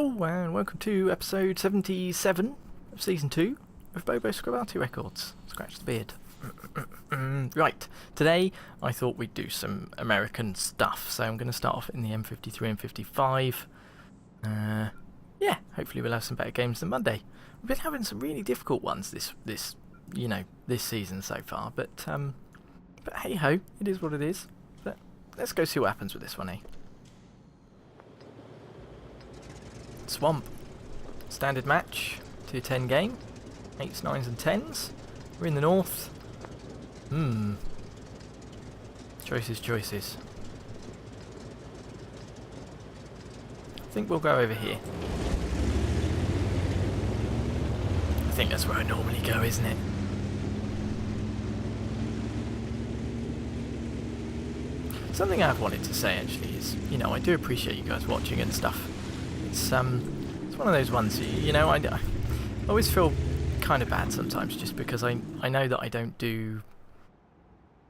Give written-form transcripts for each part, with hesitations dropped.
Hello and welcome to episode 77 of season 2 of Bobo Arty Records. Scratch the beard. Right, today I thought we'd do some American stuff, so I'm going to start off in the M53 and 55. Yeah, hopefully we'll have some better games than Monday. We've been having some really difficult ones this season so far, but hey ho, it is what it is. But let's go see what happens with this one, eh? Swamp. Standard match. 2-10 game. 8s, 9s and 10s. We're in the north. Choices. I think we'll go over here. I think that's where I normally go, isn't it? Something I've wanted to say actually is, I do appreciate you guys watching and stuff. It's one of those ones, I always feel kind of bad sometimes just because I know that I don't do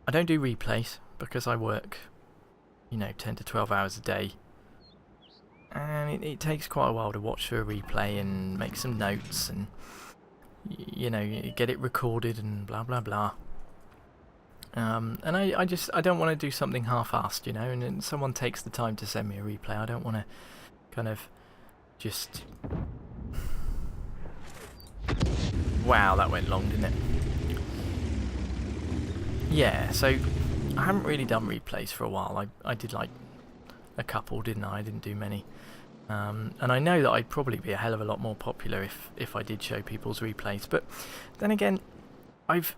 replays because I work, 10 to 12 hours a day. And it takes quite a while to watch through a replay and make some notes and, get it recorded and blah, blah, blah. And I don't want to do something half-assed, and then someone takes the time to send me a replay. I don't want to kind of just... Wow, that went long, didn't it? Yeah, so I haven't really done replays for a while. I did like a couple, didn't I? I didn't do many. And I know that I'd probably be a hell of a lot more popular if I did show people's replays. But then again, I've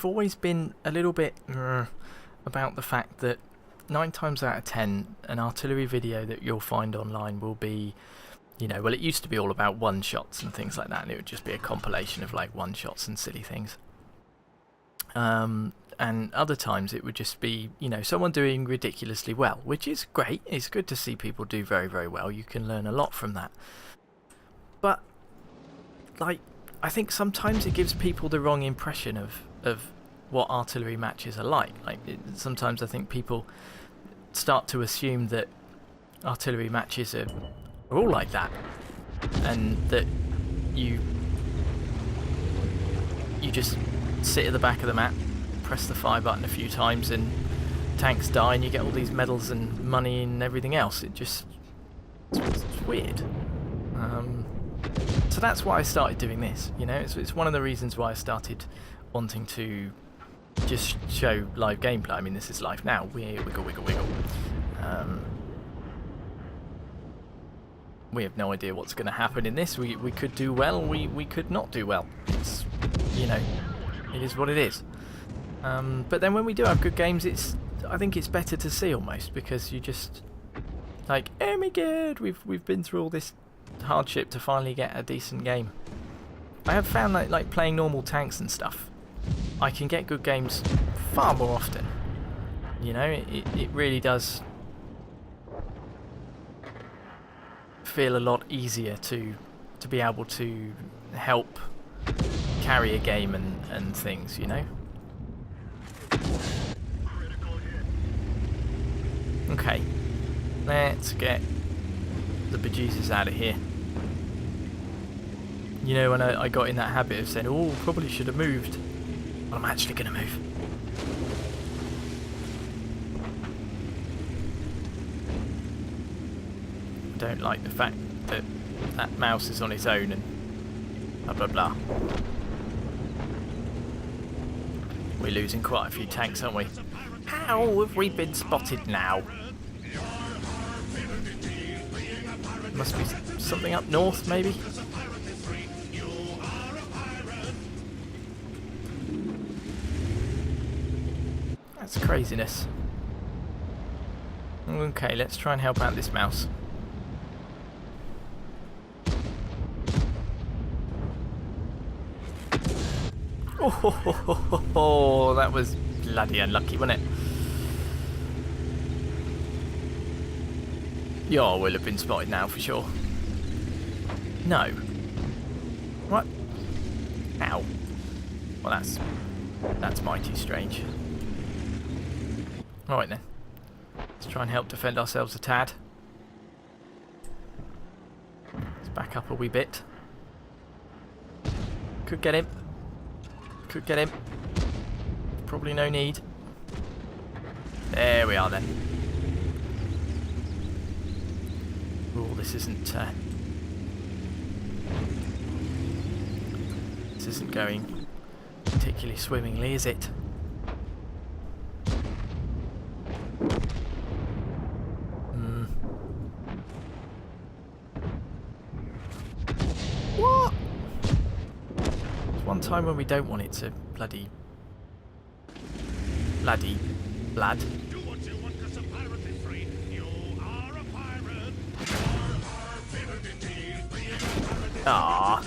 always been a little bit about the fact that 9 times out of 10, an artillery video that you'll find online will be, well, it used to be all about one-shots and things like that, and it would just be a compilation of like one-shots and silly things. And other times it would just be, someone doing ridiculously well, which is great. It's good to see people do very, very well. You can learn a lot from that. But, I think sometimes it gives people the wrong impression of what artillery matches are like. Sometimes I think people start to assume that artillery matches are all like that, and that you just sit at the back of the map, press the fire button a few times, and tanks die, and you get all these medals and money and everything else. It's weird. So that's why I started doing this. It's one of the reasons why I started wanting to just show live gameplay. I mean, this is live now. Wiggle. We have no idea what's going to happen in this. We could do well, we could not do well. It's, it is what it is. But then when we do have good games, I think it's better to see almost, because you just like, oh my god, we've been through all this hardship to finally get a decent game. I have found that like playing normal tanks and stuff, I can get good games far more often. It really does feel a lot easier to be able to help carry a game and things, Okay, let's get the bejesus out of here. When I got in that habit of saying, oh, probably should have moved. Well, I'm actually going to move. I don't like the fact that that mouse is on its own and blah blah blah. We're losing quite a few tanks, aren't we? How have we been spotted now? Must be something up north, maybe? That's craziness. Okay, let's try and help out this mouse. Oh, that was bloody unlucky, wasn't it? Yeah, we'll have been spotted now for sure. No. What? Ow. Well, that's mighty strange. Alright then. Let's try and help defend ourselves a tad. back up a wee bit. Could get him. Could get him. Probably no need. There we are then. Oh, this isn't going particularly swimmingly, is it? What? There's one time when we don't want it to bloody lad. Do what you want 'cause a pirate is free. You are a pirate. Ah.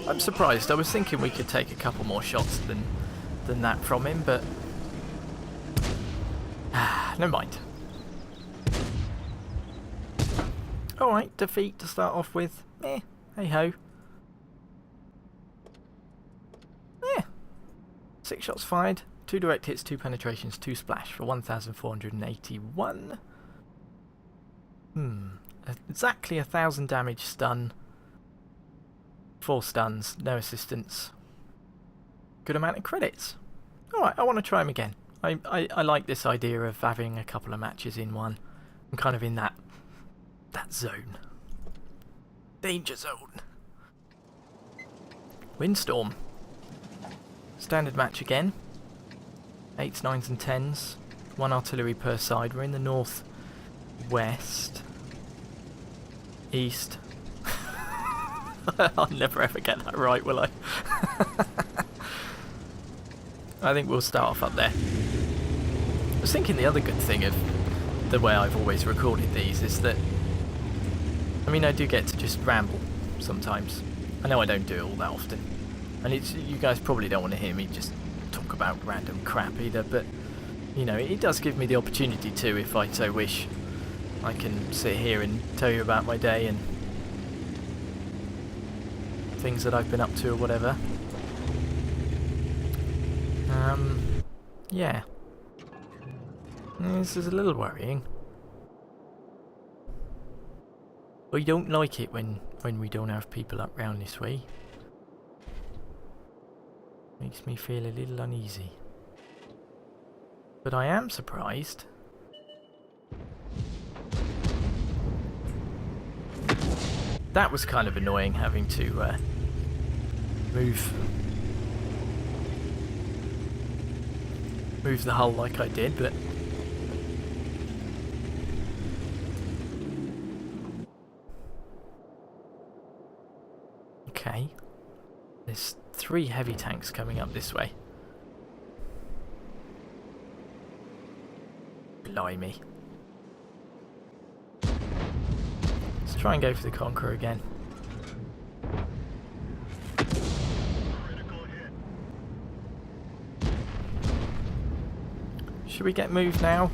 I'm surprised. I was thinking we could take a couple more shots than that from him, but never mind. Alright, defeat to start off with. Hey ho. 6 shots fired, 2 direct hits, 2 penetrations, 2 splash for 1,481. Exactly 1,000 damage stun. 4 stuns, no assistance. Good amount of credits. Alright, I want to try him again. I like this idea of having a couple of matches in one. I'm kind of in that zone. Danger zone. Windstorm. Standard match again. 8s, 9s and 10s. 1 artillery per side. We're in the north west. East. I'll never ever get that right, will I? I think we'll start off up there. I was thinking the other good thing of the way I've always recorded these is that, I mean, I do get to just ramble sometimes. I know I don't do it all that often. And you guys probably don't want to hear me just talk about random crap either, but, you know, it does give me the opportunity to, if I so wish. I can sit here and tell you about my day and things that I've been up to or whatever. Yeah. This is a little worrying. I don't like it when we don't have people up round this way. Makes me feel a little uneasy. But I am surprised. That was kind of annoying, having to move the hull like I did, but okay. There's 3 heavy tanks coming up this way. Blimey. Let's try and go for the Conqueror again. Should we get moved now?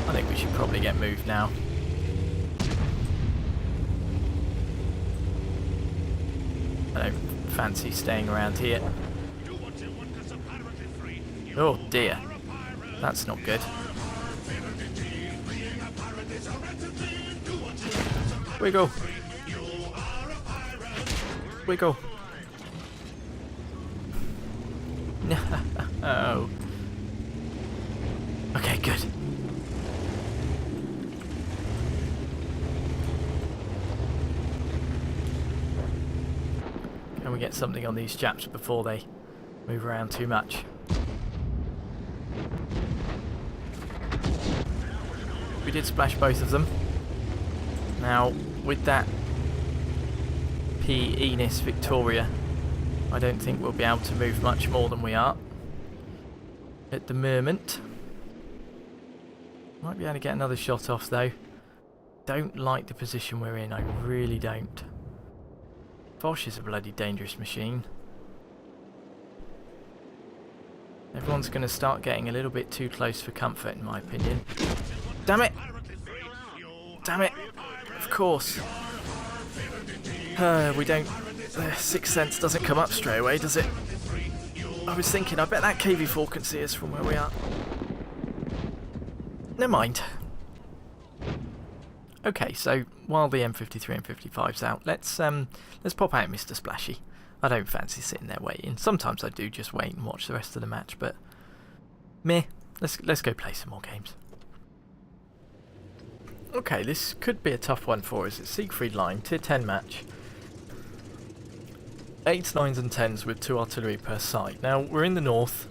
I think we should probably get moved now. I don't fancy staying around here. Oh dear. That's not good. Wiggle. Wiggle. No. Okay, good. Can we get something on these chaps before they move around too much? We did splash both of them. Now, with that P. Enis Victoria, I don't think we'll be able to move much more than we are at the moment. Might be able to get another shot off though. Don't like the position we're in, I really don't. Foch is a bloody dangerous machine. Everyone's going to start getting a little bit too close for comfort, in my opinion. Damn it! Damn it! Of course. We don't... Sixth Sense doesn't come up straight away, does it? I was thinking, I bet that KV-4 can see us from where we are. Never mind. Okay, so while the M53 and 55's out, let's pop out Mr. Splashy. I don't fancy sitting there waiting. Sometimes I do just wait and watch the rest of the match, but meh. Let's go play some more games. Okay, this could be a tough one for us. It's Siegfried Line, tier 10 match. 8s, 9s and 10s with 2 artillery per side. Now, we're in the north,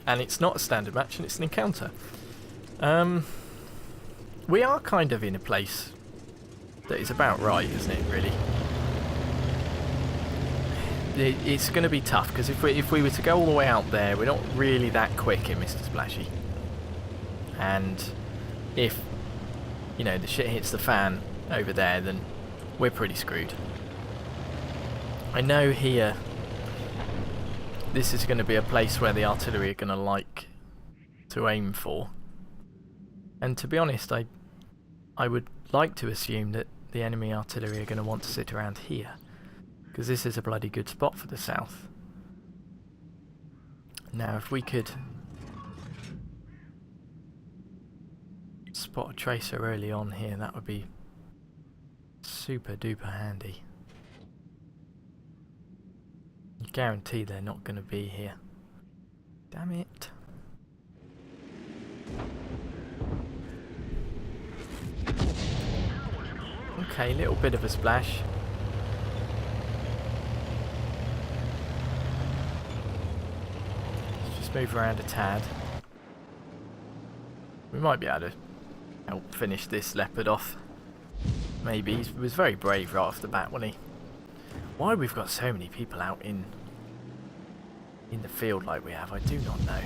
and it's not a standard match, and it's an encounter. We are kind of in a place that is about right, isn't it, really? It's going to be tough, because if we were to go all the way out there, we're not really that quick in Mr. Splashy. And if, you know, the shit hits the fan over there, then we're pretty screwed. I know here, this is going to be a place where the artillery are going to like to aim for. And to be honest, I would like to assume that the enemy artillery are going to want to sit around here, because this is a bloody good spot for the south. Now, if we could spot a tracer early on here, that would be super duper handy. You guarantee they're not going to be here. Damn it. Okay, little bit of a splash. Let's just move around a tad. We might be able to help finish this leopard off. Maybe. He was very brave right off the bat, wasn't he? Why we've got so many people out in the field like we have, I do not know.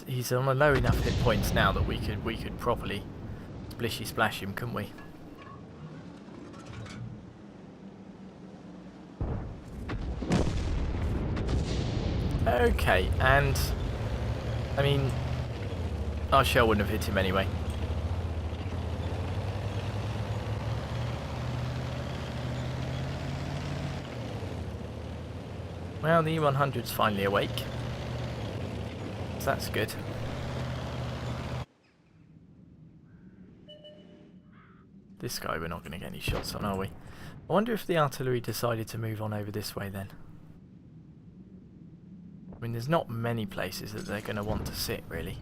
He's on a low enough hit points now that we could properly splishy splash him, couldn't we? Okay, and I mean, our shell wouldn't have hit him anyway. Well, the E100's finally awake. So that's good. This guy we're not going to get any shots on, are we? I wonder if the artillery decided to move on over this way then. I mean, there's not many places that they're going to want to sit, really.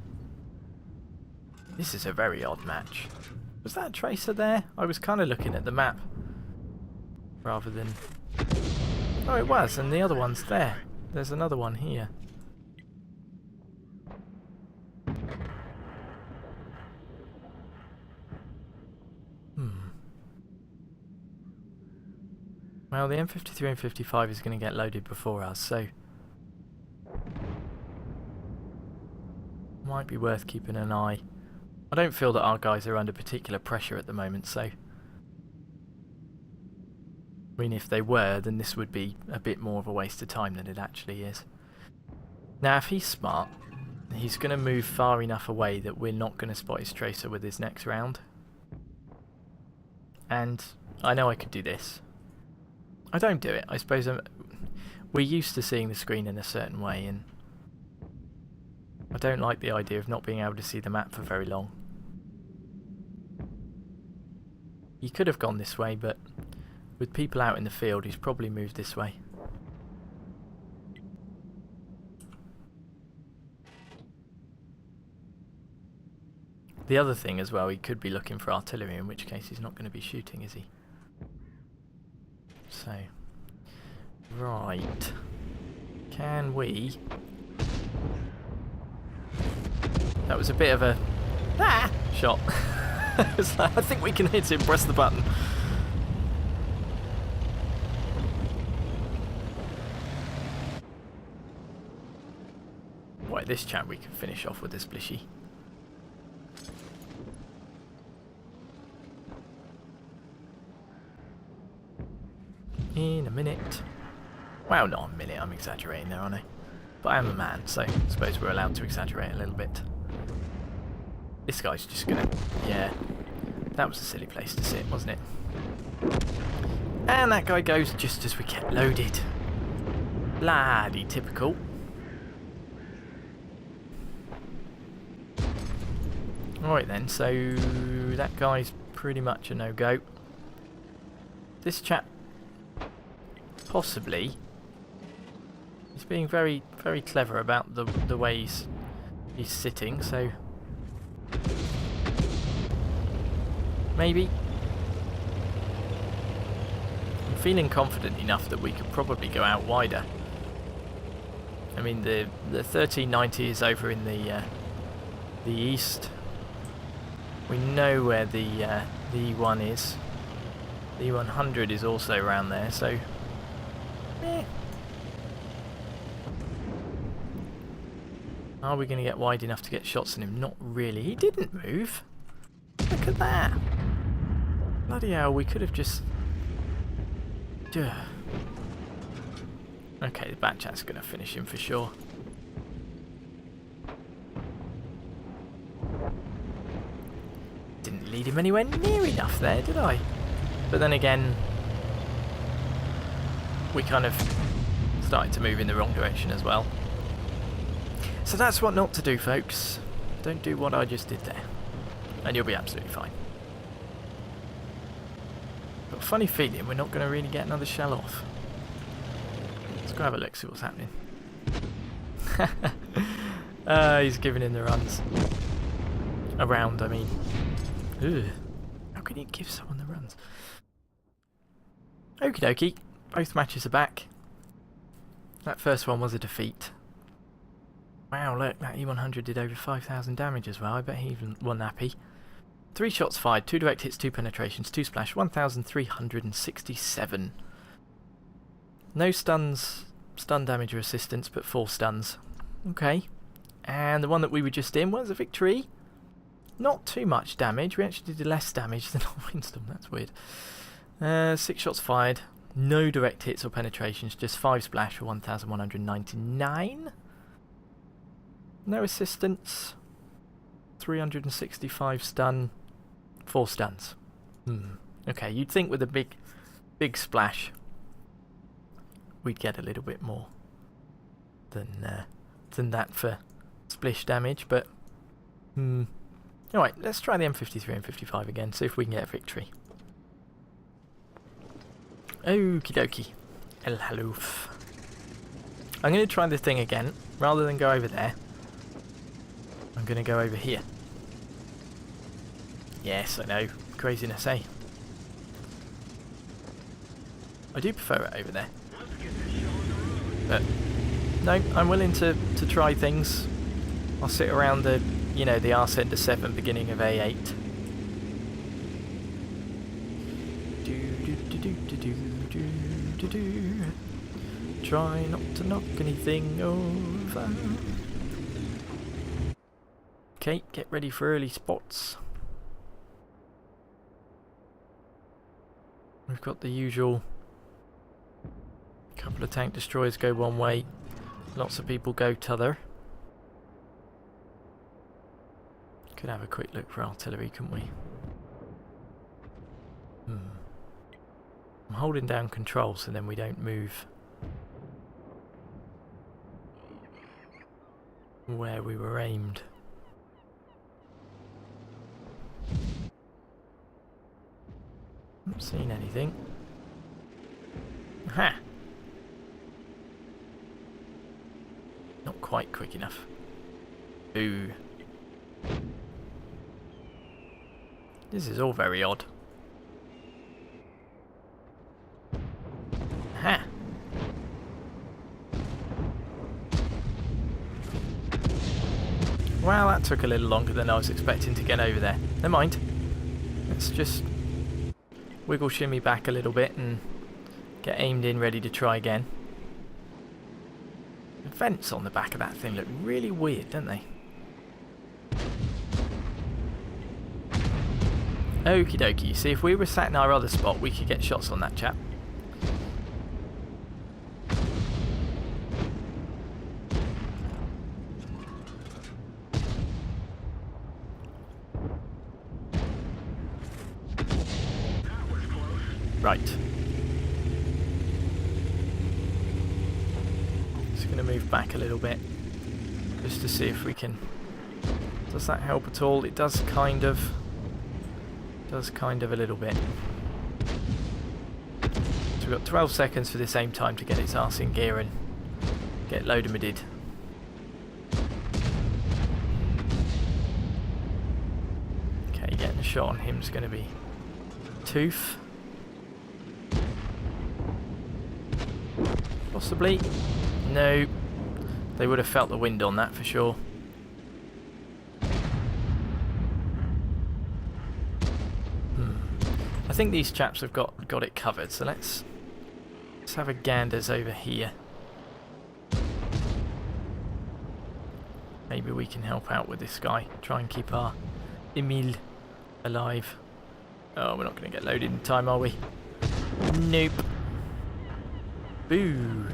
This is a very odd match. Was that a tracer there? I was kind of looking at the map rather than... Oh, it was, and the other one's there. There's another one here. Well, the M53 and 55 is going to get loaded before us, so... might be worth keeping an eye. I don't feel that our guys are under particular pressure at the moment, so... I mean, if they were, then this would be a bit more of a waste of time than it actually is. Now, if he's smart, he's going to move far enough away that we're not going to spot his tracer with his next round. And I know I could do this. I don't do it. I suppose we're used to seeing the screen in a certain way, and I don't like the idea of not being able to see the map for very long. He could have gone this way, but with people out in the field, he's probably moved this way. The other thing as well, he could be looking for artillery, in which case he's not going to be shooting, is he? So, right. Can we... That was a bit of a... shot. It's like, I think we can hit him, press the button. Right, this chap we can finish off with this splishy. In a minute. Well, not a minute, I'm exaggerating there, aren't I? But I am a man, so I suppose we're allowed to exaggerate a little bit. This guy's just gonna... yeah. That was a silly place to sit, wasn't it? And that guy goes just as we get loaded. Bloody typical. Alright then, so that guy's pretty much a no-go. This chap, possibly, he's being very, very clever about the way he's sitting, so maybe. I'm feeling confident enough that we could probably go out wider. I mean, the 1390 is over in the east. We know where the E1 is. The E100 is also around there, so are we going to get wide enough to get shots on him? Not really. He didn't move. Look at that. Bloody hell, we could have just... Okay, the back chat's going to finish him for sure. Didn't lead him anywhere near enough there, did I? But then again, we kind of started to move in the wrong direction as well. So that's what not to do, folks. Don't do what I just did there, and you'll be absolutely fine. Got a funny feeling we're not going to really get another shell off. Let's go have a look, see what's happening. He's giving in the runs. Around, I mean. Ugh. How can you give someone the runs? Okie dokie. Both matches are back. That first one was a defeat. Wow, look, that E100 did over 5,000 damage as well. I bet he even won happy. 3 shots fired, 2 direct hits, 2 penetrations, 2 splash, 1,367. No stuns, stun damage or assistance, but 4 stuns. Okay. And the one that we were just in was a victory. Not too much damage. We actually did less damage than on Winston. That's weird. 6 shots fired. No direct hits or penetrations. Just 5 splash for 1,199. No assistance. 365 stun. 4 stuns. Okay, you'd think with a big splash we'd get a little bit more than that for splish damage, but alright, let's try the M53 and 55 again, see if we can get a victory. Okie dokie. El haloof. I'm going to try the thing again. Rather than go over there, I'm going to go over here. Yes, I know. Craziness, eh? I do prefer it over there. But, no, I'm willing to try things. I'll sit around the, you know, the R7 beginning of A8. Try not to knock anything over. Okay, get ready for early spots. We've got the usual couple of tank destroyers go one way, lots of people go t'other. Could have a quick look for artillery, couldn't we? I'm holding down control so then we don't move where we were aimed. Not seen anything. Aha! Not quite quick enough. Ooh. This is all very odd. Aha! Well, that took a little longer than I was expecting to get over there. Never mind. Let's just wiggle shimmy back a little bit and get aimed in, ready to try again. The vents on the back of that thing look really weird, don't they? Okie dokie. See, if we were sat in our other spot, we could get shots on that chap. Right. Just going to move back a little bit just to see if we can Does that help at all? It does kind of. Does kind of a little bit. So we've got 12 seconds for this aim time to get its arse in gear and get loaded. Okay, getting a shot on him is going to be tooth. Possibly. No. They would have felt the wind on that for sure. I think these chaps have got it covered, so let's have a ganders over here. Maybe we can help out with this guy. Try and keep our Emil alive. Oh, we're not going to get loaded in time, are we? Nope. Boo.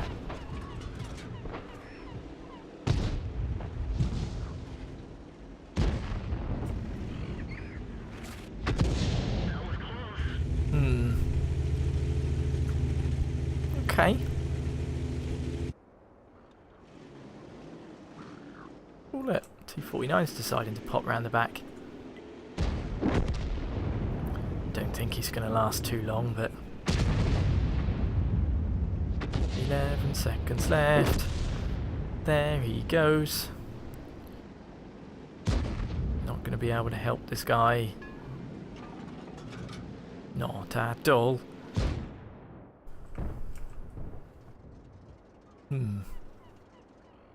Okay. Oh look, 249's deciding to pop round the back. Don't think he's going to last too long, but 11 seconds left. There he goes. Not going to be able to help this guy. Not at all.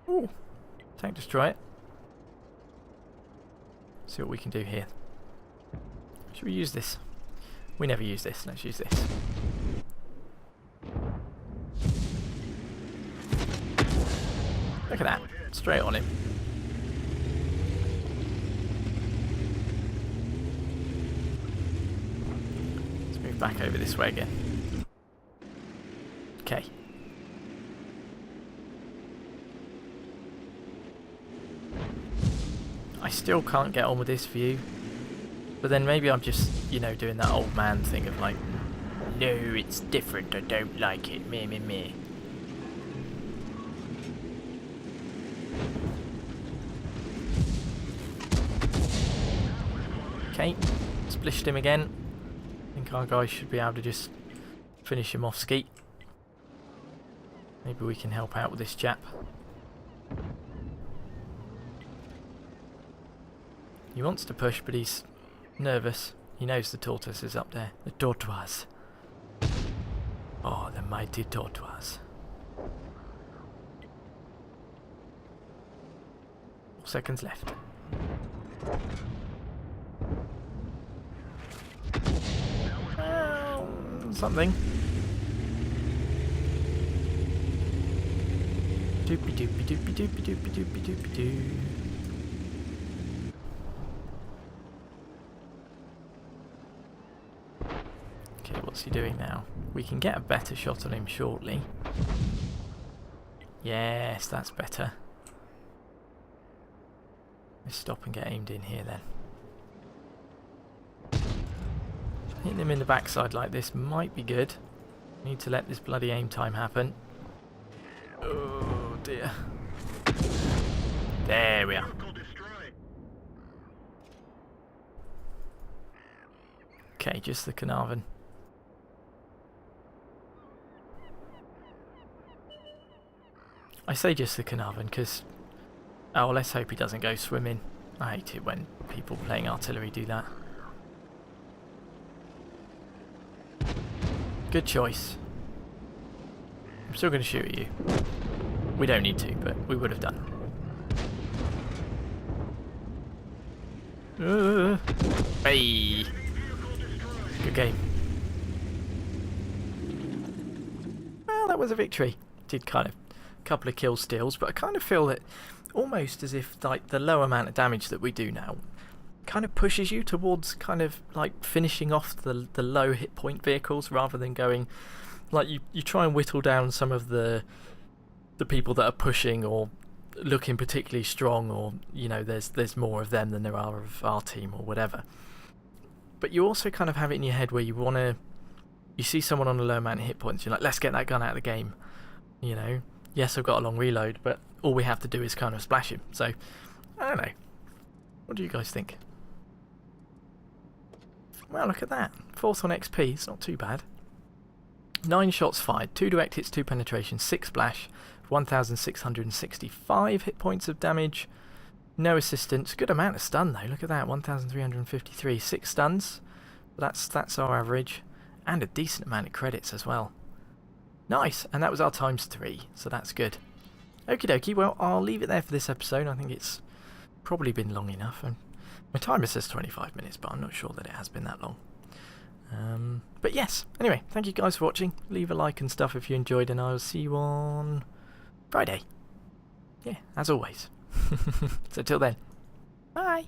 Ooh. Tank destroy it. See what we can do here. Should we use this? We never use this. Let's use this. Look at that. Straight on him. Let's move back over this way again. Okay. I still can't get on with this view. But then maybe I'm just, you know, doing that old man thing of like, no, it's different, I don't like it, meh, meh, meh. Okay, splished him again. I think our guys should be able to just finish him off skeet. Maybe we can help out with this chap. He wants to push, but he's nervous. He knows the tortoise is up there. The tortoise. Oh, the mighty tortoise. 4 seconds left. Something. Doopy doopy doopy doopy doopy doopy doopy doo. Okay, what's he doing now? We can get a better shot on him shortly. Yes, that's better. Let's stop and get aimed in here then. Hitting him in the backside like this might be good. Need to let this bloody aim time happen. Oh dear. There we are. Okay, just the Carnarvon. I say just the Carnarvon because, oh, let's hope he doesn't go swimming. I hate it when people playing artillery do that. Good choice. I'm still going to shoot at you. We don't need to, but we would have done. Hey! Good game. Well, that was a victory. Did kind of a couple of kill steals, but I kind of feel that almost as if like the low amount of damage that we do now kind of pushes you towards kind of like finishing off the low hit point vehicles rather than going like you try and whittle down some of the people that are pushing or looking particularly strong, or you know there's more of them than there are of our team or whatever. But you also kind of have it in your head where you see someone on a low amount of hit points, you're like, let's get that gun out of the game. You know, yes, I've got a long reload, but all we have to do is kind of splash him. So I don't know. What do you guys think? Well, look at that. 4th on XP, it's not too bad. 9 shots fired, 2 direct hits, 2 penetration, 6 splash, 1,665 hit points of damage. No assistance. Good amount of stun though. Look at that. 1,353. 6 stuns. That's our average. And a decent amount of credits as well. Nice. And that was our ×3. So that's good. Okie dokie. Well, I'll leave it there for this episode. I think it's probably been long enough. And my timer says 25 minutes, but I'm not sure that it has been that long. But yes. Anyway, thank you guys for watching. Leave a like and stuff if you enjoyed, and I'll see you on Friday. Yeah, as always. So till then, bye.